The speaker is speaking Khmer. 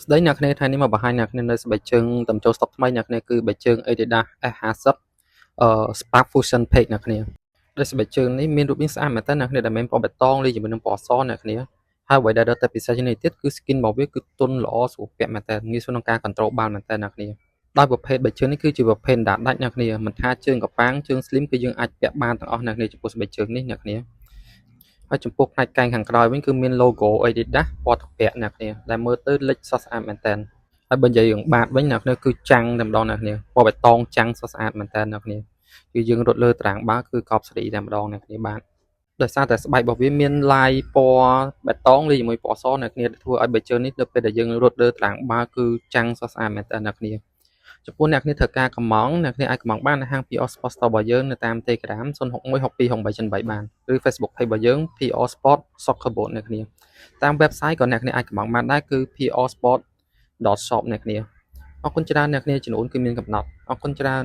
ស្ដីអ្នកគ្នាថ្ងៃនេះមកបង្ហាញអ្នកគ្នានៅស្បែកជើងតំចូលស្តុកថ្មីអ្នកគ្នាគឺស្បែកជើង Adidas S50 Spark Fusion Page អ្នកគ្នាដោយស្បែកជើងនេះមានរូបរាងស្អាតមែនតើអ្នកគ្នាដែលមានពណ៌បៃតងលាយជាមួយនឹងពណ៌សអ្នកគ្នាហើយអ្វីដែលរត់តែពិសេសជាងនេះទៀតគឺ skin របស់វាគឺទន់ល្អស្រួលពាក់មែនតើងាយស្រួលក្នុងការ control បានមែនតើអ្នកគ្នាដោយប្រភេទស្បែកជើងនេះគឺជាប្រភេទដាច់អ្នកគ្នាមិនថាជើងកប៉ាងជើង slim គឺយើងអាចពាក់បានទាំងអស់អ្នកគ្នាចំពោះស្បែកជើងនេះអ្នកគ្នាហើយចំពោះផ្នែកកែងខាងក្រោយវិញគឺមាន logo Adidas ពណ៌ត្រពាក់អ្នកគ្នាដែលមើលទៅលេចស្រស់ស្អាតមែនតើហើយបើនិយាយរឿងបាតវិញអ្នកគ្នាគឺចាំងតែម្ដងអ្នកគ្នាពណ៌បៃតងចាំងស្រស់ស្អាតមែនតើអ្នកគ្នាគឺយើងរត់លើតារាងបាល់គឺកប់ស្រីតែម្ដងអ្នកគ្នាបាទដោយសារតែស្បែករបស់វាមានឡាយពណ៌បៃតងលាយជាមួយពណ៌សអ្នកគ្នាធ្វើឲ្យបែកជើងនេះនៅពេលដែលយើងរត់លើតារាងបាល់គឺចាំងស្រស់ស្អាតមែនតើអ្នកគ្នាចំពោះអ្នកគ្នាត្រូវការកំងអ្នកគ្នាអាចកំងបាននៅហាង PR Sport Store របស់យើងនៅតាម Telegram 0616268បានឬ Facebook Page របស់យើង PR Sport Soccer Boat អ្នកគ្នាតាម website ក៏អ្នកគ្នាអាចកំងបានដែរគឺ prsport.shop អ្នកគ្នាអរគុណច្រើនអ្នកគ្នាចំនួនគឺមានកំណត់អរគុណច្រើន